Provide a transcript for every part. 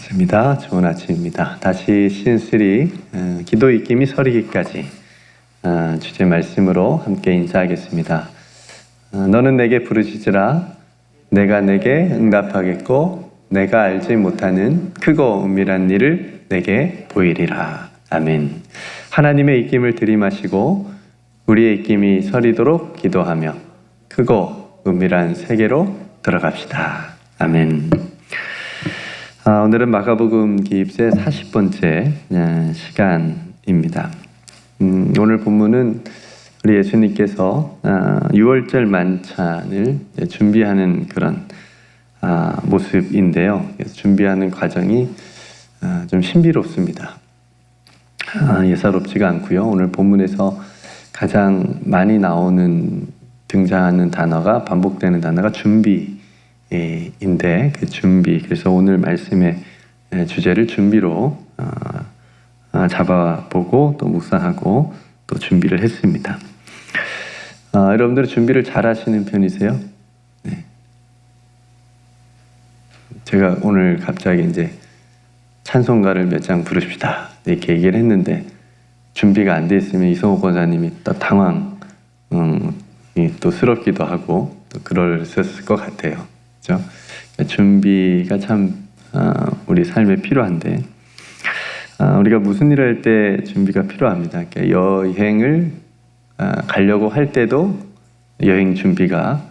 반갑습니다. 좋은 아침입니다. 다시 시즌3 기도 익힘이 서리기까지 주제 말씀으로 함께 인사하겠습니다. 너는 내게 부르짖으라 내가 내게 응답하겠고 내가 알지 못하는 크고 은밀한 일을 내게 보이리라. 아멘. 하나님의 익힘을 들이마시고 우리의 익힘이 서리도록 기도하며 크고 은밀한 세계로 들어갑시다. 아멘. 오늘은 마가복음 기입세 40번째 시간입니다. 오늘 본문은 우리 예수님께서 6월절 만찬을 준비하는 그런 모습인데요. 그래서 준비하는 과정이 좀 신비롭습니다. 예사롭지가 않고요. 오늘 본문에서 가장 많이 등장하는 단어가, 반복되는 단어가 준비인데, 그 준비, 그래서 오늘 말씀의 주제를 준비로 잡아보고 또 묵상하고 또 준비를 했습니다. 여러분들은 준비를 잘 하시는 편이세요? 네. 제가 오늘 갑자기 이제 찬송가를 몇 장 부르십시다 이렇게 얘기를 했는데 준비가 안 돼 있으면 이성호 권사님이 또 또 스럽기도 하고 또 그랬을 것 같아요. 그렇죠? 그러니까 준비가 참 우리 삶에 필요한데 우리가 무슨 일을 할 때 준비가 필요합니다. 그러니까 여행을 가려고 할 때도 여행 준비가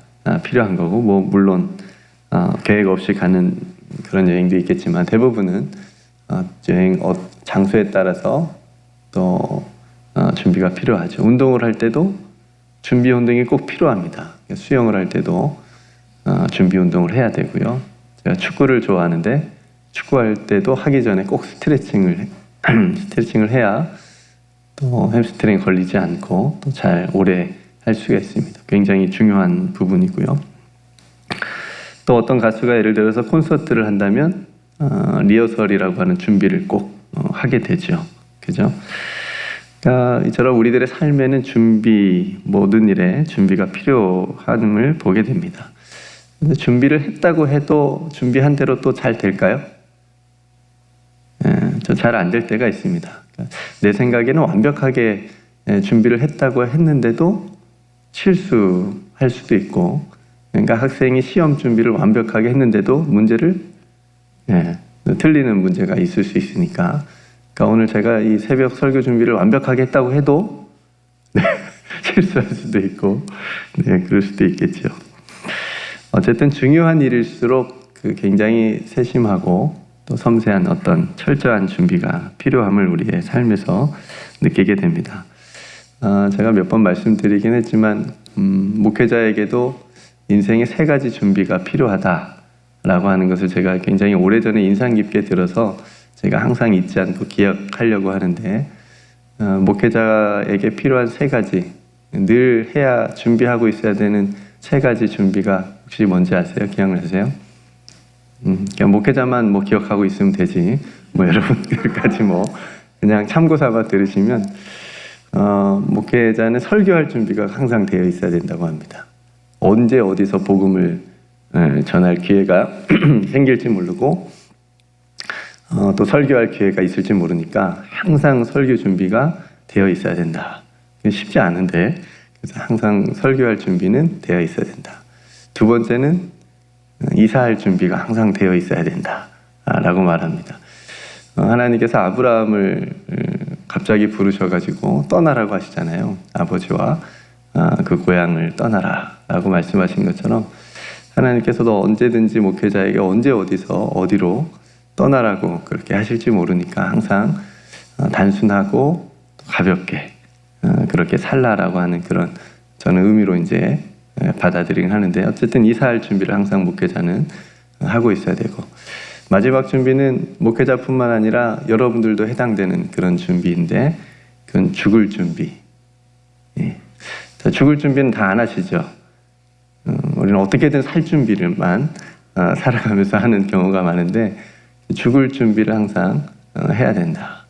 필요한 거고, 물론 계획 없이 가는 그런 여행도 있겠지만 대부분은 여행 장소에 따라서 또 준비가 필요하죠. 운동을 할 때도 준비 운동이 꼭 필요합니다. 수영을 할 때도 준비 운동을 해야 되고요. 제가 축구를 좋아하는데 축구할 때도 하기 전에 꼭 스트레칭을 해야 또 햄스트링 걸리지 않고 또 잘 오래 할 수가 있습니다. 굉장히 중요한 부분이고요. 또 어떤 가수가 예를 들어서 콘서트를 한다면 리허설이라고 하는 준비를 꼭 하게 되죠. 그죠? 그러니까 이처럼 우리들의 삶에는 모든 일에 준비가 필요함을 보게 됩니다. 근데 준비를 했다고 해도 준비한 대로 또 잘 될까요? 잘 안 될 때가 있습니다. 그러니까 내 생각에는 완벽하게 준비를 했다고 했는데도 실수할 수도 있고, 그러니까 학생이 시험 준비를 완벽하게 했는데도 틀리는 문제가 있을 수 있으니까, 그러니까 오늘 제가 이 새벽 설교 준비를 완벽하게 했다고 해도 실수할 수도 있고, 그럴 수도 있겠죠. 어쨌든 중요한 일일수록 굉장히 세심하고 또 섬세한 어떤 철저한 준비가 필요함을 우리의 삶에서 느끼게 됩니다. 제가 몇 번 말씀드리긴 했지만 목회자에게도 인생에 3가지 준비가 필요하다라고 하는 것을 제가 굉장히 오래전에 인상 깊게 들어서 제가 항상 잊지 않고 기억하려고 하는데, 목회자에게 필요한 3가지, 늘 해야 준비하고 있어야 되는 3가지 준비가 혹시 뭔지 아세요? 기억나세요? 그냥 목회자만 기억하고 있으면 되지, 여러분들까지 그냥 참고 삼아 들으시면, 목회자는 설교할 준비가 항상 되어 있어야 된다고 합니다. 언제 어디서 복음을 전할 기회가 생길지 모르고 또 설교할 기회가 있을지 모르니까 항상 설교 준비가 되어 있어야 된다. 쉽지 않은데, 그래서 항상 설교할 준비는 되어 있어야 된다. 2번째는 이사할 준비가 항상 되어 있어야 된다 라고 말합니다. 하나님께서 아브라함을 갑자기 부르셔가지고 떠나라고 하시잖아요. 아버지와 그 고향을 떠나라 라고 말씀하신 것처럼 하나님께서도 언제든지 목회자에게 언제 어디서 어디로 떠나라고 그렇게 하실지 모르니까 항상 단순하고 가볍게 그렇게 살라라고 하는 그런 저는 의미로 이제 받아들이긴 하는데, 어쨌든 이사할 준비를 항상 목회자는 하고 있어야 되고, 마지막 준비는 목회자뿐만 아니라 여러분들도 해당되는 그런 준비인데, 그건 죽을 준비. 죽을 준비는 다 안 하시죠. 우리는 어떻게든 살 준비를만 살아가면서 하는 경우가 많은데, 죽을 준비를 항상 해야 된다.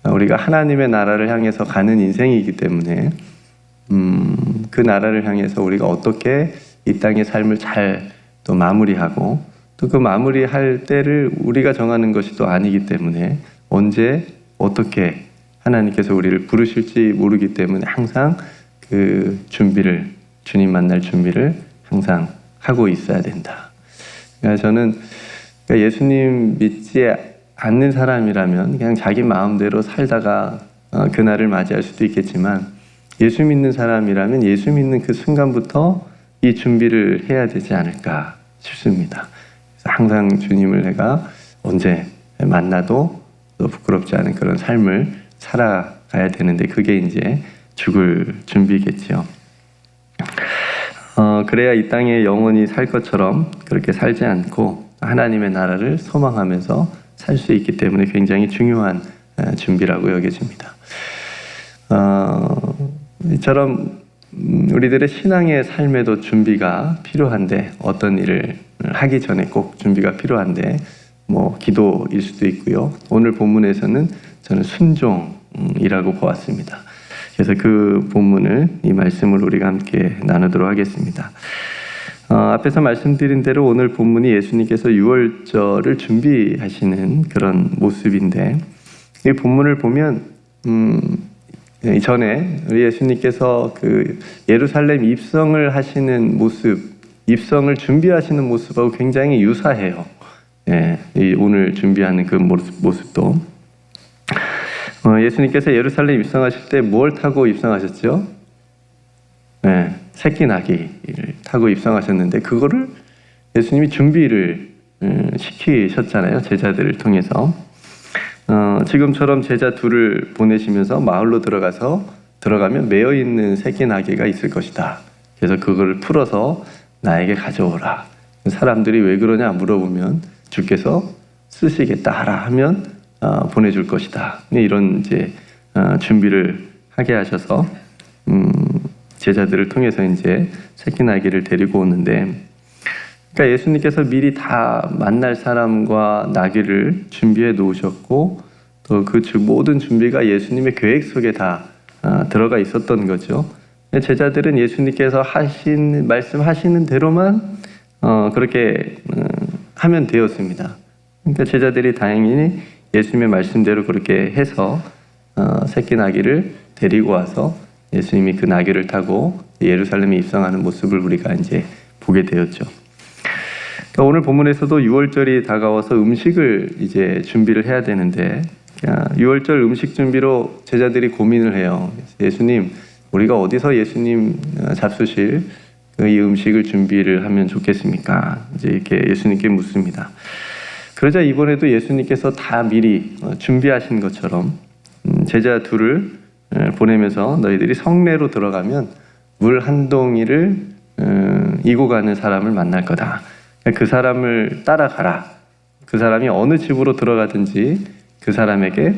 우리가 하나님의 나라를 향해서 가는 인생이기 때문에 그 나라를 향해서 우리가 어떻게 이 땅의 삶을 잘 또 마무리하고 또 그 마무리할 때를 우리가 정하는 것이 또 아니기 때문에 언제 어떻게 하나님께서 우리를 부르실지 모르기 때문에 항상 그 준비를, 주님 만날 준비를 항상 하고 있어야 된다. 그러니까 저는 예수님 믿지 않는 사람이라면 그냥 자기 마음대로 살다가 그날을 맞이할 수도 있겠지만, 예수 믿는 사람이라면 예수 믿는 그 순간부터 이 준비를 해야 되지 않을까 싶습니다. 그래서 항상 주님을 내가 언제 만나도 또 부끄럽지 않은 그런 삶을 살아가야 되는데, 그게 이제 죽을 준비겠지요. 그래야 이 땅에 영원히 살 것처럼 그렇게 살지 않고 하나님의 나라를 소망하면서 살 수 있기 때문에 굉장히 중요한 준비라고 여겨집니다. 이처럼 우리들의 신앙의 삶에도 준비가 필요한데, 어떤 일을 하기 전에 꼭 준비가 필요한데, 기도일 수도 있고요. 오늘 본문에서는 저는 순종이라고 보았습니다. 그래서 그 본문을, 이 말씀을 우리가 함께 나누도록 하겠습니다. 앞에서 말씀드린 대로 오늘 본문이 예수님께서 유월절을 준비하시는 그런 모습인데, 이 본문을 보면 이전에 우리 예수님께서 그 예루살렘 입성을 하시는 모습, 입성을 준비하시는 모습하고 굉장히 유사해요. 이 오늘 준비하는 그 모습도. 예수님께서 예루살렘 입성하실 때 뭘 타고 입성하셨죠? 새끼 나귀를 타고 입성하셨는데, 그거를 예수님이 준비를 시키셨잖아요. 제자들을 통해서. 지금처럼 제자 둘을 보내시면서 마을로 들어가면 매어있는 새끼 나귀가 있을 것이다. 그래서 그거를 풀어서 나에게 가져오라. 사람들이 왜 그러냐 물어보면 주께서 쓰시겠다 하라 하면 보내줄 것이다. 이런 이제 준비를 하게 하셔서 제자들을 통해서 이제 새끼 나귀를 데리고 오는데, 그러니까 예수님께서 미리 다 만날 사람과 나귀를 준비해 놓으셨고, 또 그 모든 준비가 예수님의 계획 속에 다 들어가 있었던 거죠. 제자들은 예수님께서 말씀하시는 대로만 그렇게 하면 되었습니다. 그러니까 제자들이 다행히 예수님의 말씀대로 그렇게 해서 새끼 나귀를 데리고 와서 예수님이 그 나귀를 타고 예루살렘에 입성하는 모습을 우리가 이제 보게 되었죠. 그러니까 오늘 본문에서도 유월절이 다가와서 음식을 이제 준비를 해야 되는데, 유월절 음식 준비로 제자들이 고민을 해요. 예수님, 우리가 어디서 예수님 잡수실 이 음식을 준비를 하면 좋겠습니까? 이제 이렇게 예수님께 묻습니다. 그러자 이번에도 예수님께서 다 미리 준비하신 것처럼 제자 둘을 보내면서 너희들이 성내로 들어가면 물 한 동이를 이고 가는 사람을 만날 거다. 그 사람을 따라가라. 그 사람이 어느 집으로 들어가든지 그 사람에게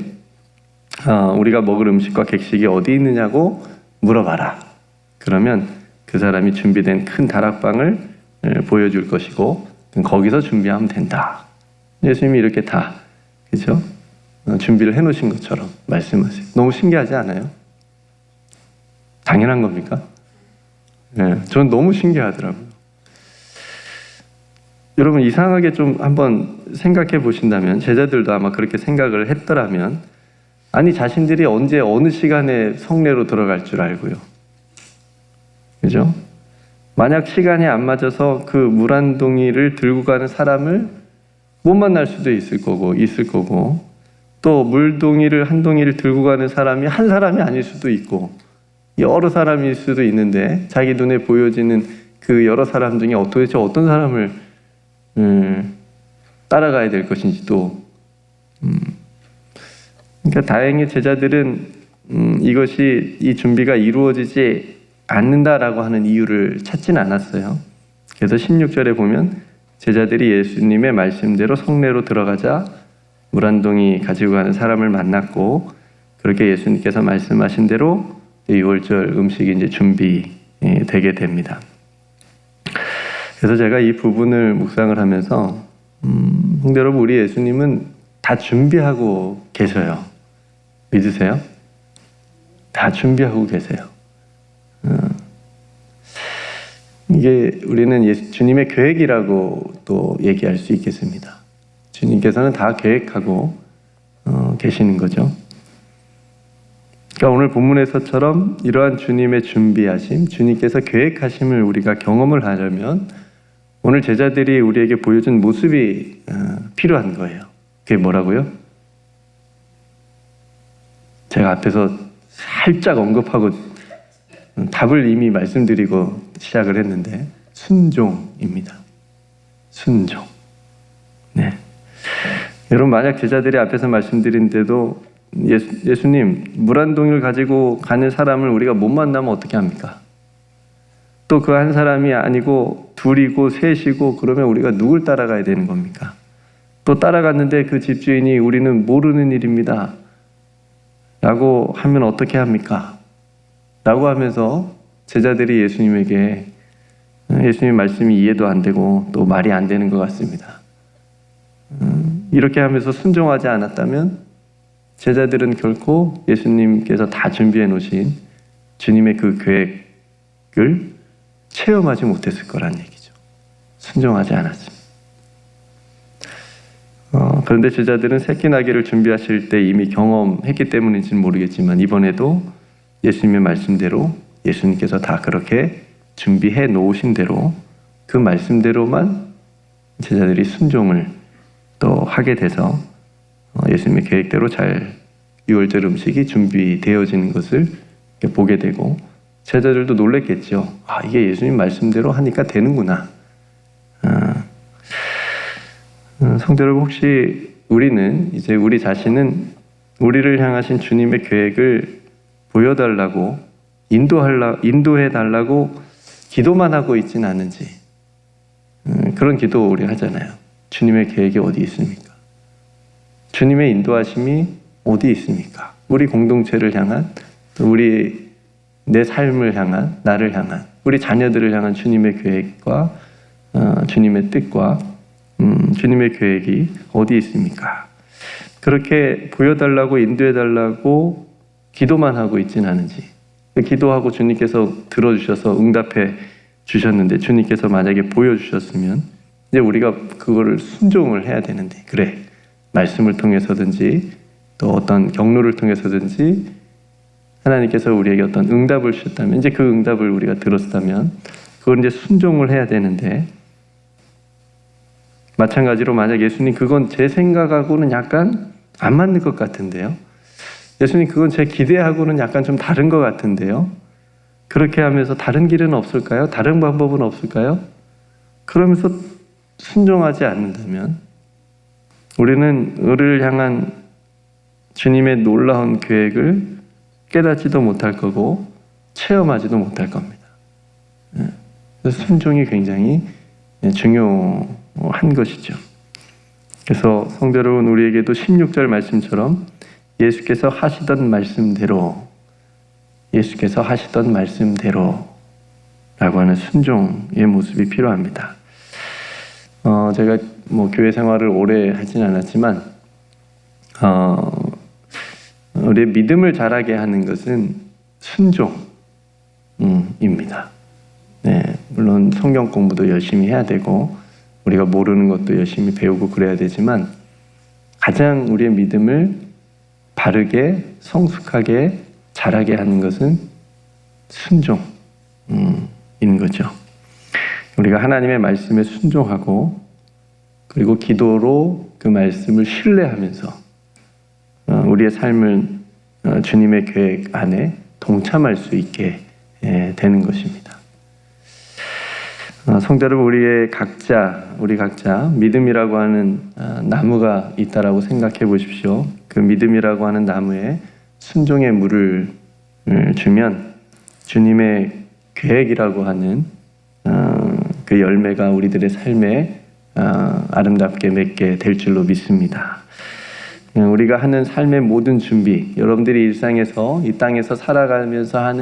우리가 먹을 음식과 객식이 어디 있느냐고 물어봐라. 그러면 그 사람이 준비된 큰 다락방을 보여줄 것이고 거기서 준비하면 된다. 예수님이 이렇게 다, 그죠? 준비를 해놓으신 것처럼 말씀하세요. 너무 신기하지 않아요? 당연한 겁니까? 저는 너무 신기하더라고요. 여러분, 이상하게 좀 한번 생각해 보신다면, 제자들도 아마 그렇게 생각을 했더라면, 아니 자신들이 언제 어느 시간에 성내로 들어갈 줄 알고요. 그죠? 만약 시간이 안 맞아서 그 물 한 동이를 들고 가는 사람을 못 만날 수도 있을 거고 또 물동이를 한 동이를 들고 가는 사람이 한 사람이 아닐 수도 있고 여러 사람일 수도 있는데, 자기 눈에 보여지는 그 여러 사람 중에 도대체 어떤 사람을 따라가야 될 것인지도. 그러니까 다행히 제자들은 이 준비가 이루어지지 않는다라고 하는 이유를 찾진 않았어요. 그래서 16절에 보면 제자들이 예수님의 말씀대로 성내로 들어가자 물 한 동이 가지고 가는 사람을 만났고, 그렇게 예수님께서 말씀하신 대로 유월절 음식이 이제 준비되게 됩니다. 그래서 제가 이 부분을 묵상을 하면서 성도 여러분, 우리 예수님은 다 준비하고 계셔요. 믿으세요? 다 준비하고 계세요. 이게 우리는 주님의 계획이라고 또 얘기할 수 있겠습니다. 주님께서는 다 계획하고 계시는 거죠. 그러니까 오늘 본문에서처럼 이러한 주님의 준비하심, 주님께서 계획하심을 우리가 경험을 하려면 오늘 제자들이 우리에게 보여준 모습이 필요한 거예요. 그게 뭐라고요? 제가 앞에서 살짝 언급하고 답을 이미 말씀드리고 시작을 했는데 순종입니다. 순종. 네. 여러분, 만약 제자들이 앞에서 말씀드린데도 예수님, 물 한 동이를 가지고 가는 사람을 우리가 못 만나면 어떻게 합니까? 또 그 한 사람이 아니고 둘이고 셋이고 그러면 우리가 누굴 따라가야 되는 겁니까? 또 따라갔는데 그 집주인이 우리는 모르는 일입니다 라고 하면 어떻게 합니까? 라고 하면서 제자들이 예수님에게 예수님 말씀이 이해도 안 되고 또 말이 안 되는 것 같습니다. 이렇게 하면서 순종하지 않았다면 제자들은 결코 예수님께서 다 준비해 놓으신 주님의 그 계획을 체험하지 못했을 거란 얘기죠. 순종하지 않았습니다. 그런데 제자들은 새끼 나귀를 준비하실 때 이미 경험했기 때문인지는 모르겠지만 이번에도 예수님의 말씀대로 예수님께서 다 그렇게 준비해 놓으신 대로 그 말씀대로만 제자들이 순종을 또 하게 돼서 예수님의 계획대로 잘 유월절 음식이 준비되어지는 것을 보게 되고 제자들도 놀랬겠죠. 이게 예수님 말씀대로 하니까 되는구나. 성도 여러분, 혹시 우리는 이제 우리 자신은 우리를 향하신 주님의 계획을 보여달라고 인도해달라고 기도만 하고 있지는 않은지 그런 기도 우리 하잖아요. 주님의 계획이 어디 있습니까? 주님의 인도하심이 어디 있습니까? 우리 공동체를 향한, 내 삶을 향한, 나를 향한, 우리 자녀들을 향한 주님의 계획과 주님의 뜻과 주님의 계획이 어디 있습니까? 그렇게 보여달라고 인도해달라고 기도만 하고 있지는 않은지, 기도하고 주님께서 들어주셔서 응답해 주셨는데 주님께서 만약에 보여주셨으면 이제 우리가 그거를 순종을 해야 되는데, 그래, 말씀을 통해서든지 또 어떤 경로를 통해서든지 하나님께서 우리에게 어떤 응답을 주셨다면, 이제 그 응답을 우리가 들었다면 그걸 이제 순종을 해야 되는데, 마찬가지로 만약 예수님 그건 제 생각하고는 약간 안 맞는 것 같은데요, 예수님 그건 제 기대하고는 약간 좀 다른 것 같은데요, 그렇게 하면서 다른 길은 없을까요? 다른 방법은 없을까요? 그러면서 순종하지 않는다면 우리는 우리를 향한 주님의 놀라운 계획을 깨닫지도 못할 거고 체험하지도 못할 겁니다. 그래서 순종이 굉장히 중요한 것이죠. 그래서 성도 여러분, 우리에게도 16절 말씀처럼 예수께서 하시던 말씀대로 라고 하는 순종의 모습이 필요합니다. 제가 교회 생활을 오래 하진 않았지만 우리의 믿음을 자라게 하는 것은 순종입니다. 네, 물론 성경 공부도 열심히 해야 되고 우리가 모르는 것도 열심히 배우고 그래야 되지만 가장 우리의 믿음을 바르게 성숙하게 자라게 하는 것은 순종인 거죠. 우리가 하나님의 말씀에 순종하고 그리고 기도로 그 말씀을 신뢰하면서 우리의 삶을 주님의 계획 안에 동참할 수 있게 되는 것입니다. 성도 여러분, 우리 각자 믿음이라고 하는 나무가 있다라고 생각해 보십시오. 그 믿음이라고 하는 나무에 순종의 물을 주면 주님의 계획이라고 하는 그 열매가 우리들의 삶에 아름답게 맺게 될 줄로 믿습니다. 우리가 하는 삶의 모든 준비, 여러분들이 일상에서 이 땅에서 살아가면서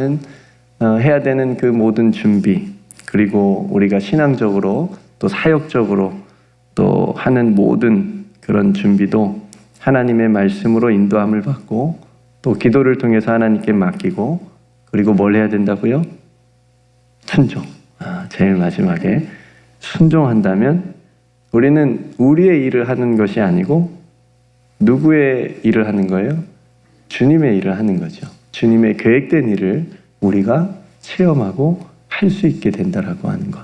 해야 되는 그 모든 준비, 그리고 우리가 신앙적으로 또 사역적으로 또 하는 모든 그런 준비도 하나님의 말씀으로 인도함을 받고 또 기도를 통해서 하나님께 맡기고, 그리고 뭘 해야 된다고요? 제일 마지막에 순종한다면 우리는 우리의 일을 하는 것이 아니고 누구의 일을 하는 거예요? 주님의 일을 하는 거죠. 주님의 계획된 일을 우리가 체험하고 할 수 있게 된다라고 하는 것.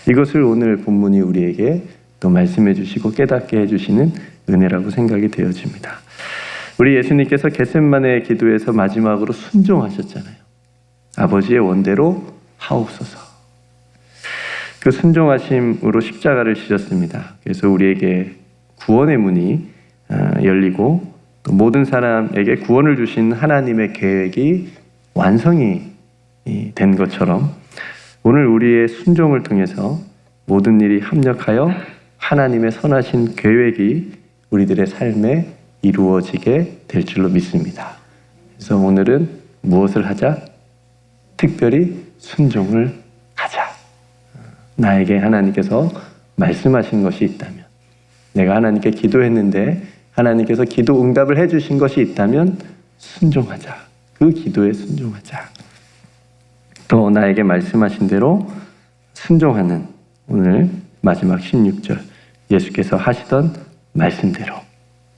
이것을 오늘 본문이 우리에게 또 말씀해 주시고 깨닫게 해주시는 은혜라고 생각이 되어집니다. 우리 예수님께서 겟세마네 기도에서 마지막으로 순종하셨잖아요. 아버지의 원대로 하옵소서. 그 순종하심으로 십자가를 지셨습니다. 그래서 우리에게 구원의 문이 열리고 또 모든 사람에게 구원을 주신 하나님의 계획이 완성이 된 것처럼 오늘 우리의 순종을 통해서 모든 일이 합력하여 하나님의 선하신 계획이 우리들의 삶에 이루어지게 될 줄로 믿습니다. 그래서 오늘은 무엇을 하자? 특별히 순종을 하자. 나에게 하나님께서 말씀하신 것이 있다면, 내가 하나님께 기도했는데 하나님께서 기도 응답을 해주신 것이 있다면 순종하자. 그 기도에 순종하자. 또 나에게 말씀하신 대로 순종하는 오늘 마지막 16절 예수께서 하시던 말씀대로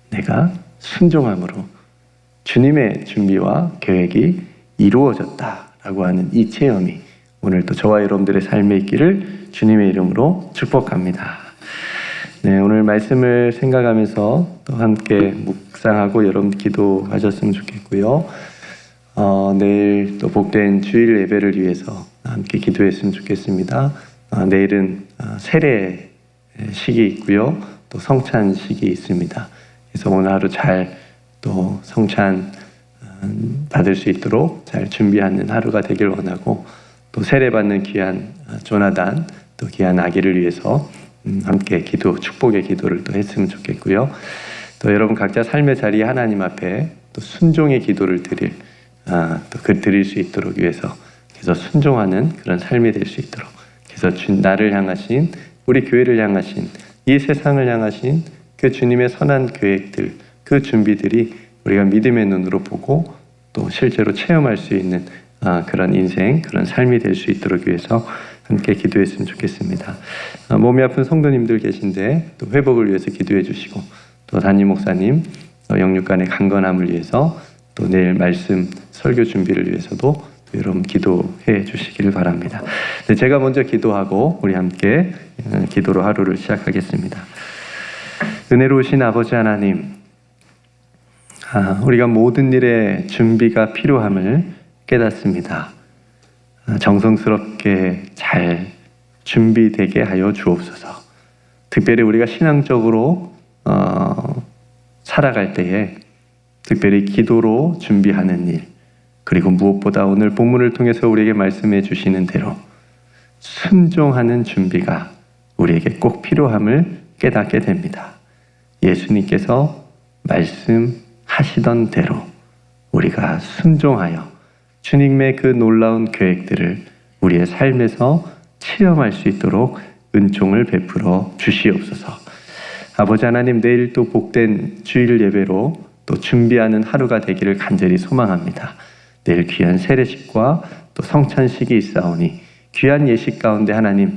내가 순종함으로 주님의 준비와 계획이 이루어졌다라고 하는 이 체험이 오늘 또 저와 여러분들의 삶에 있기를 주님의 이름으로 축복합니다. 네, 오늘 말씀을 생각하면서 또 함께 묵상하고 여러분 기도하셨으면 좋겠고요. 내일 또 복된 주일 예배를 위해서 함께 기도했으면 좋겠습니다. 내일은 세례식이 있고요. 또 성찬식이 있습니다. 그래서 오늘 하루 잘 또 성찬 받을 수 있도록 잘 준비하는 하루가 되길 원하고 또 세례받는 귀한 조나단 또 귀한 아기를 위해서 함께 기도, 축복의 기도를 또 했으면 좋겠고요. 또 여러분 각자 삶의 자리에 하나님 앞에 또 순종의 기도를 드릴 수 있도록 위해서 그래서 순종하는 그런 삶이 될 수 있도록 그래서 나를 향하신 우리 교회를 향하신 이 세상을 향하신 그 주님의 선한 계획들 그 준비들이 우리가 믿음의 눈으로 보고 또 실제로 체험할 수 있는 그런 인생 그런 삶이 될 수 있도록 위해서 함께 기도했으면 좋겠습니다. 몸이 아픈 성도님들 계신데 또 회복을 위해서 기도해 주시고 또 담임 목사님 영육간의 강건함을 위해서 또 내일 말씀 설교 준비를 위해서도 또 여러분 기도해 주시기를 바랍니다. 네, 제가 먼저 기도하고 우리 함께 기도로 하루를 시작하겠습니다. 은혜로우신 아버지 하나님, 우리가 모든 일에 준비가 필요함을 깨닫습니다. 정성스럽게 잘 준비되게 하여 주옵소서. 특별히 우리가 신앙적으로 살아갈 때에 특별히 기도로 준비하는 일 그리고 무엇보다 오늘 본문을 통해서 우리에게 말씀해 주시는 대로 순종하는 준비가 우리에게 꼭 필요함을 깨닫게 됩니다. 예수님께서 말씀하시던 대로 우리가 순종하여 주님의 그 놀라운 계획들을 우리의 삶에서 체험할 수 있도록 은총을 베풀어 주시옵소서. 아버지 하나님, 내일 또 복된 주일 예배로 또 준비하는 하루가 되기를 간절히 소망합니다. 내일 귀한 세례식과 또 성찬식이 있사오니 귀한 예식 가운데 하나님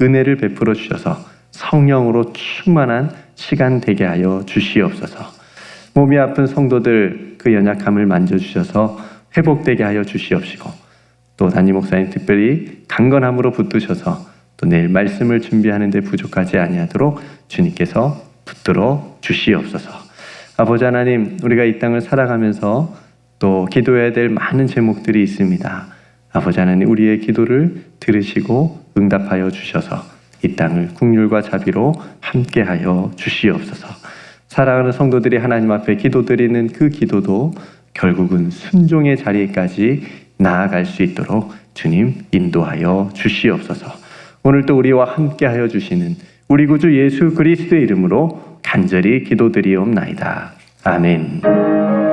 은혜를 베풀어 주셔서 성령으로 충만한 시간 되게 하여 주시옵소서. 몸이 아픈 성도들 그 연약함을 만져주셔서 회복되게 하여 주시옵시고 또 담임 목사님 특별히 강건함으로 붙드셔서 또 내일 말씀을 준비하는 데 부족하지 아니하도록 주님께서 붙들어 주시옵소서. 아버지 하나님, 우리가 이 땅을 살아가면서 또 기도해야 될 많은 제목들이 있습니다. 아버지 하나님, 우리의 기도를 들으시고 응답하여 주셔서 이 땅을 긍휼과 자비로 함께하여 주시옵소서. 사랑하는 성도들이 하나님 앞에 기도드리는 그 기도도 결국은 순종의 자리까지 나아갈 수 있도록 주님 인도하여 주시옵소서. 오늘도 우리와 함께하여 주시는 우리 구주 예수 그리스도의 이름으로 간절히 기도드리옵나이다. 아멘.